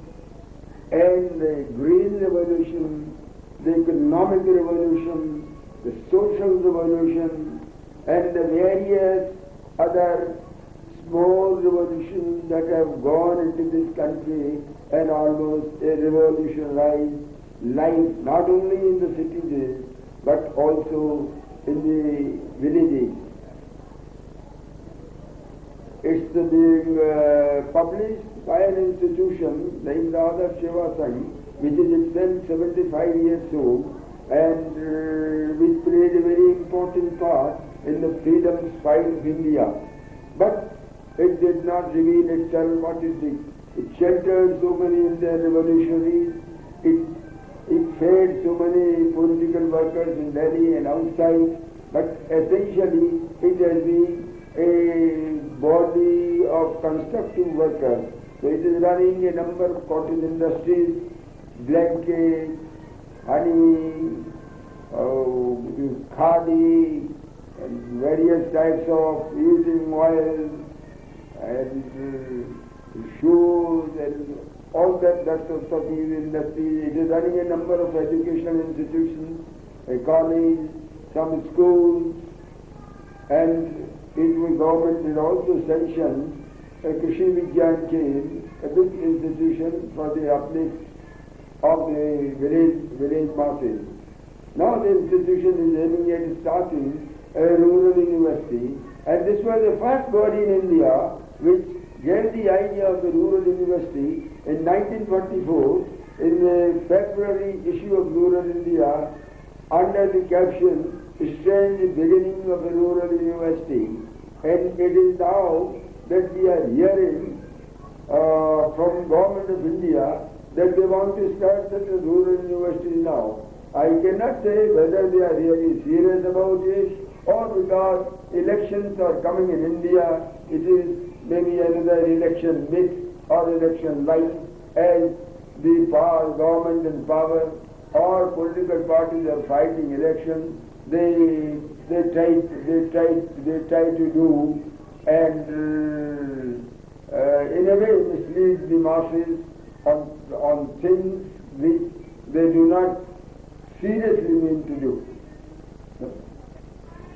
and the green revolution, the economic revolution, the social revolution, and the various other small revolutions that have gone into this country and almost revolutionized life, not only in the cities but also in the villages. It's being published by an institution named Radha Seva Sangh, which is itself 75 years old, and which played a very important part in the freedom fight of India. But it did not reveal itself what it did. It sheltered so many Indian revolutionaries, it fed so many political workers in Delhi and outside, but essentially it has been a body of constructive workers. So it is running a number of cottage industries, blankets, honey, khadi, and various types of using oil, and shoes, and all that sort of industry. It is running a number of educational institutions, a college, some schools, and the government has also sanctioned a Krishi Vigyan Kendra, a big institution for the uplift of the village masses. Now the institution is aiming at starting a rural university, and this was the first body in India which gave the idea of the rural university in 1944 in the February issue of Rural India under the caption "Strange Beginning of a Rural University." And it is now that we are hearing from Government of India that they want to start such a rural university now. I cannot say whether they are really serious about it or because elections are coming in India, it is maybe another election myth or election light, as the government in power or political parties are fighting elections. They try to do and in a way mislead the masses on things which they do not seriously mean to do.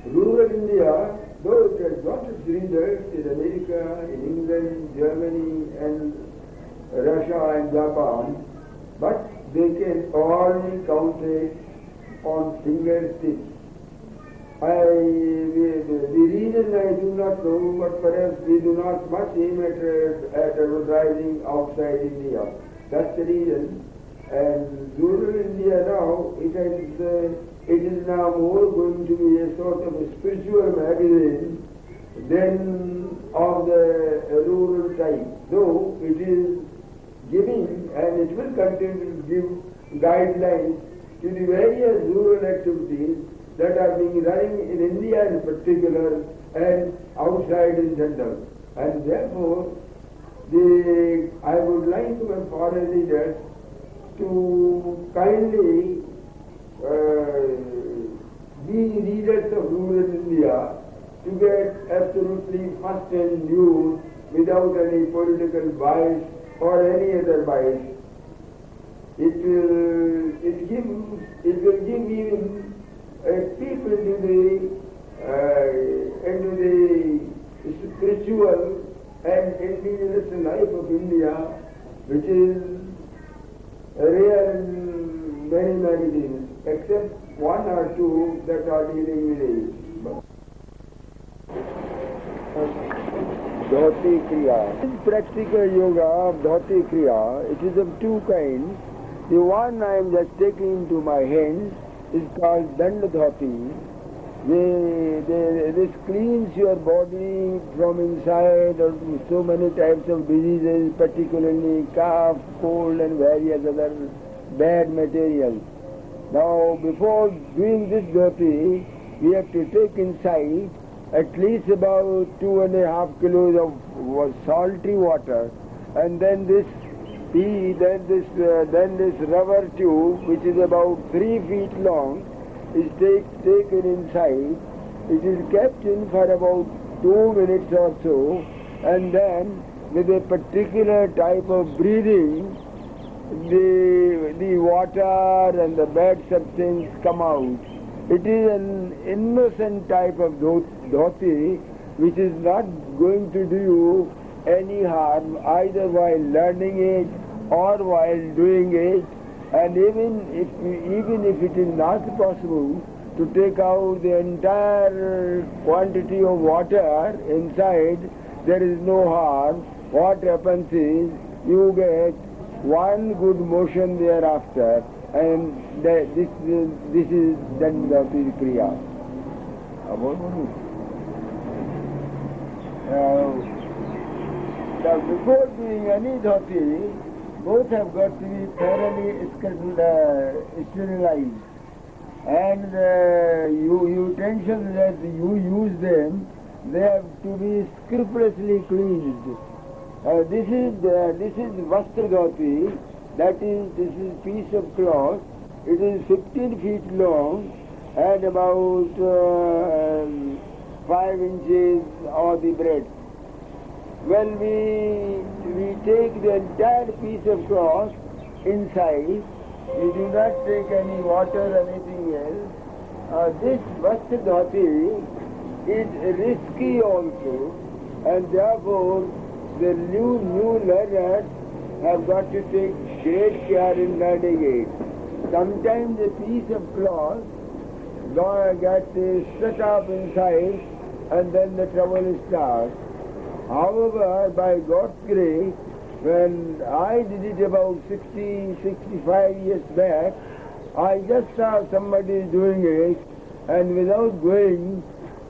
Rural India, though it has got its reasons leaders in America, in England, Germany, and Russia and Japan, but they can only count it on fingertips. The reason I do not know, but perhaps we do not much aim at advertising outside India. That's the reason. And rural India now, it is now more going to be a sort of a spiritual magazine than of the rural type. Though it is giving, and it will continue to give guidelines to the various rural activities that are being running in India in particular and outside in general. And therefore, I would like my foreign leaders to kindly be leaders of rural India to get absolutely first-hand news without any political bias or any other bias. It will give even people into the spiritual and indigenous life of India, which is rare in many magazines, except one or two that are dealing with it. Dhoti Kriya. This practical yoga of Dhoti Kriya, it is of two kinds. The one I am just taking into my hands is called Danda Dhoti. This cleans your body from inside of so many types of diseases, particularly cough, cold and various other bad materials. Now, before doing this dhoti, we have to take inside at least about 2.5 kilos of salty water, and then this rubber tube, which is about 3 feet long, is taken inside. It is kept in for about 2 minutes or so, and then with a particular type of breathing, the water and the bad substance come out. It is an innocent type of dhoti which is not going to do you any harm either while learning it or while doing it. And even if it is not possible to take out the entire quantity of water inside, there is no harm. What happens is you get one good motion thereafter, and this is then the kriya. Now before doing any dhoti, both have got to be thoroughly sterilized, and utensils that you use them, they have to be scrupulously cleansed. This is vastra dhoti, this is piece of cloth. It is 15 feet long and about 5 inches of the breadth. When we take the entire piece of cloth inside, we do not take any water or anything else. This vastra dhoti is risky also, and therefore the new learners have got to take great care in learning it. Sometimes a piece of cloth gets stuck up inside, and then the trouble starts. However, by God's grace, when I did it about 65 years back, I just saw somebody doing it, and without going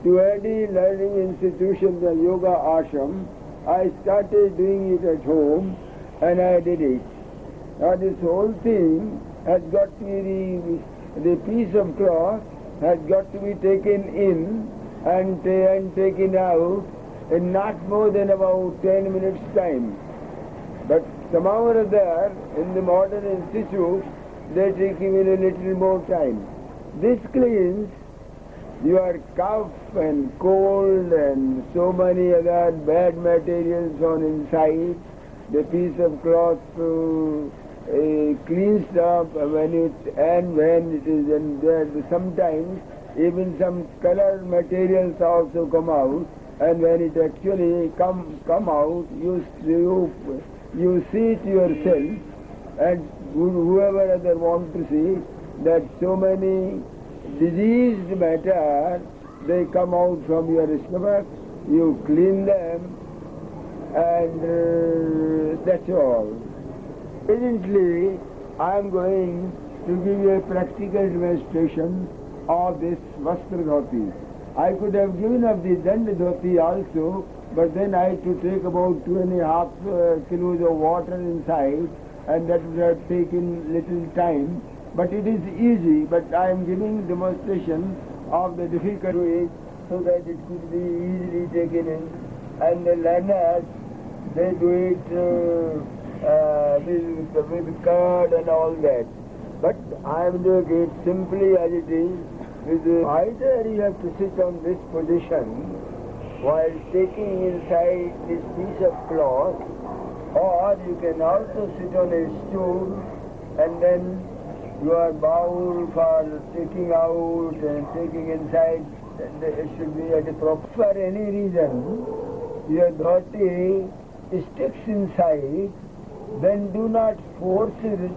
to any learning institution, the yoga ashram, I started doing it at home, and I did it. Now this whole thing has got to be, the piece of cloth has got to be taken in and taken out in not more than about 10 minutes time. But somehow or other, in the modern institute, they take even a little more time. This cleans your cough and cold and so many other bad materials on inside. The piece of cloth cleans up when it is, and there sometimes even some colored materials also come out, and when it actually come out, you see it yourself, and whoever other want to see that so many diseased matter, they come out from your stomach, you clean them, and that's all. Presently, I am going to give you a practical demonstration of this Vastra Dhoti. I could have given up the Dand Dhoti also, but then I had to take about 2.5 kilos of water inside, and that would have taken little time. But it is easy, but I am giving demonstration of the difficult way so that it could be easily taken in. And the learners, they do it with curd and all that. But I am doing it simply as it is. Either you have to sit on this position while taking inside this piece of cloth, or you can also sit on a stool and then your bowl for taking out and taking inside, it should be at a proper. For any reason, your dhoti sticks inside, then do not force it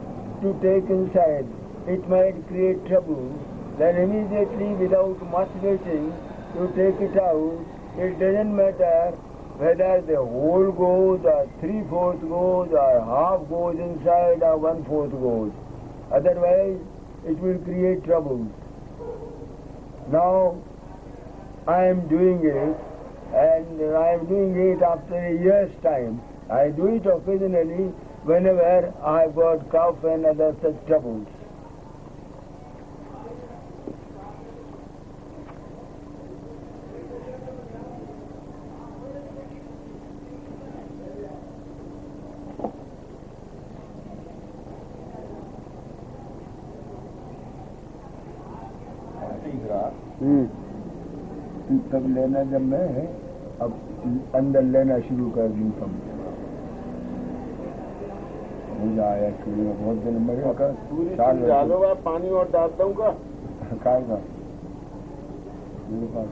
to take inside. It might create trouble. Then immediately, without much waiting, you take it out. It doesn't matter whether the whole goes or 3/4 goes or half goes inside or 1/4 goes. Otherwise, it will create trouble. Now, I am doing it, and I am doing it after a year's time. I do it occasionally whenever I have got cough and other such troubles. तब लेना जब मैं अब अंदर लेना शुरू कर दूँ तब हो जाए। बहुत दिन में डालो पानी और डालता हूँ का खाएगा मेरे पास।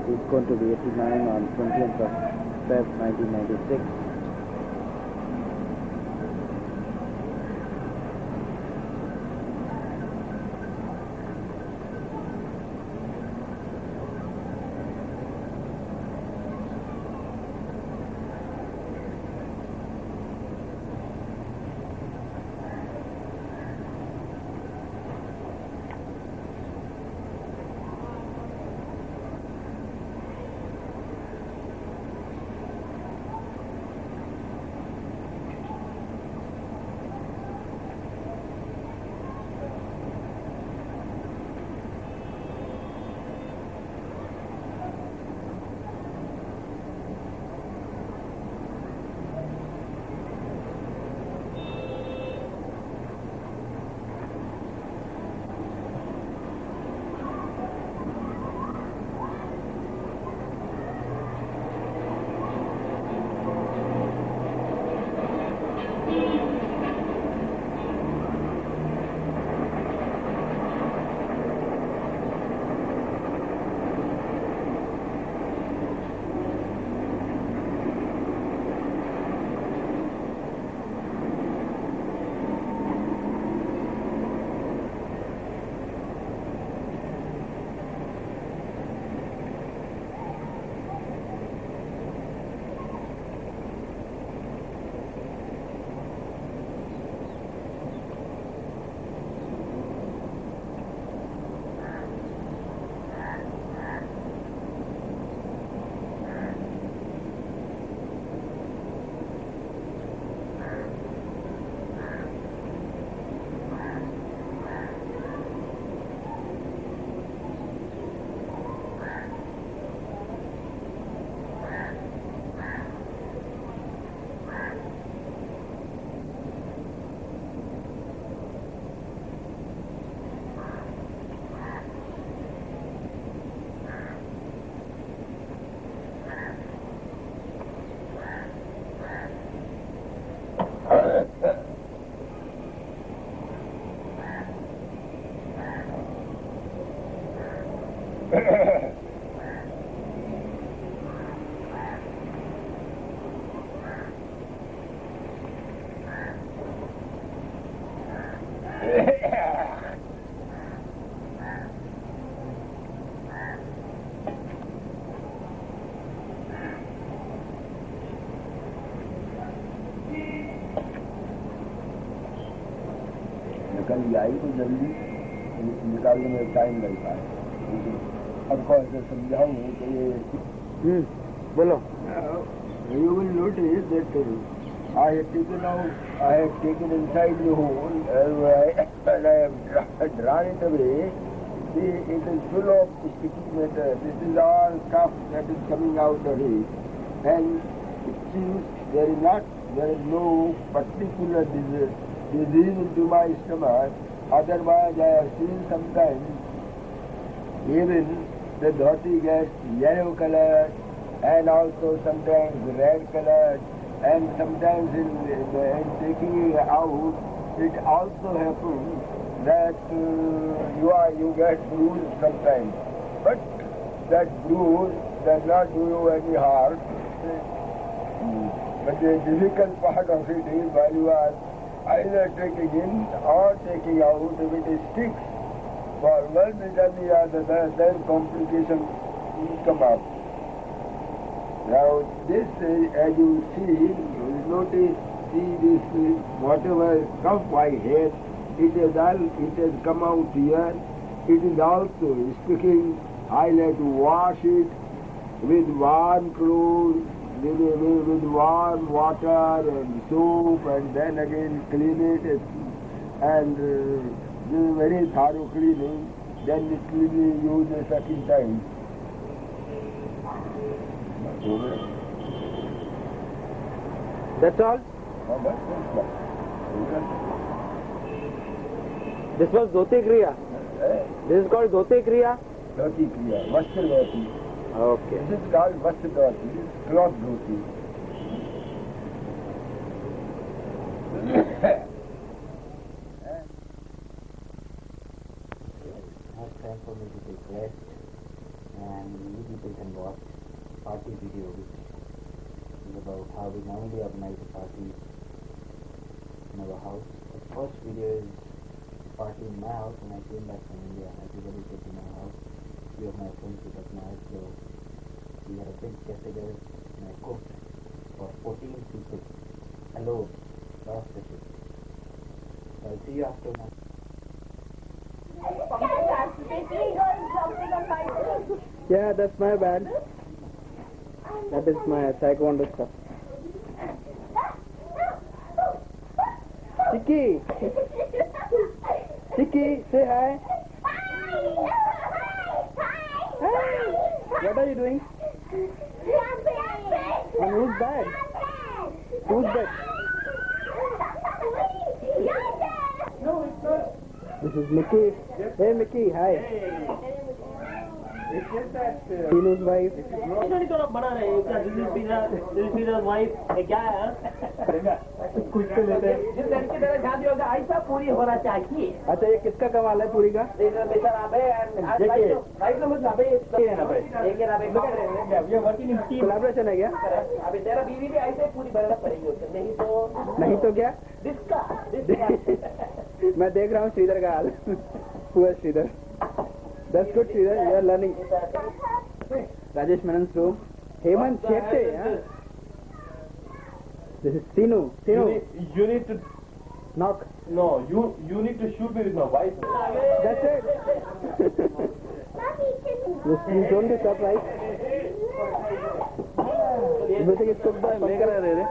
He's going to be 89 on 20th of Feb 1996. कल आई तो जल्दी निकालने में टाइम लगता है। अब कौन से समझाऊँ कि ये बोलो। you will notice that I have taken inside the hole and I have drawn it away. See, it is full of sticky matter. This is all stuff that is coming out of it. And it seems there is no particular disease into my stomach. Otherwise, I have seen sometimes even the dhoti gets yellow color and also sometimes red color, and sometimes in taking it out, it also happens that you get bruise sometimes. But that bruise does not do you any harm. But the difficult part of it is while you are either taking in or taking out, if it sticks for one reason or the other, then complications come up. Now this, as you see, you notice, see this, whatever cuff I had, it has come out here. It is also sticking. I like to wash it with warm clothes, with warm water and soap, and then again clean it and do very thorough cleaning. Then it will be used a second time. That's all? This was Dhoti Kriya. This is called Dhoti Kriya. Dhoti Kriya, Vastra Dhoti. Okay. This is called Vastra Dhoti, cloth Dhoti. It's time for me to take rest, and you people can watch party video, which is about how we normally organize a party in our house. The first video is party in my house when I came back from India. Everybody came to my house. Few of my friends were at my house, so we had a big get together and I cooked for 14 people alone. Last session. So I'll see you after my. Yeah, that's my bad. That is my taekwondo stuff. Chicky! Chicky, say hi. Hi. What are you doing? On whose bed? Whose bed? This is Mickey. Hey Mickey, hi. Tinu's wife. कुछ तो लेते हैं। जिस लड़की मेरा शादी होगा ऐसा पूरी होना चाहिए। अच्छा ये किसका कमाल है पूरी का? कोलैबोरेशन है क्या? अभी तेरा बीवी भी ऐसे पूरी बनना पड़ेगी उससे, नहीं तो क्या? जिसका मैं देख रहा हूँ श्रीधर का हाल। Poor Sridhar. That's good, Sridhar. You are learning. Rajesh Menon's room. Hemant Shepte. Huh? This is Tinu. You need to Knock. no. You need to shoot me with my wife. That's it. You told me stop, right? Music is cooked by लेकर आ रहे रे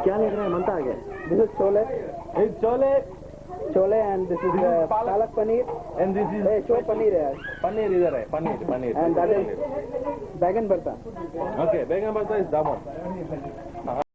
क्या लेकर आए? मनता आ गया. This is chole. Chole and this is palak paneer. and this is Hey, show paneer है. पनीर इधर है पनीर And that is बैगन भरता. okay बैगन भरता is damon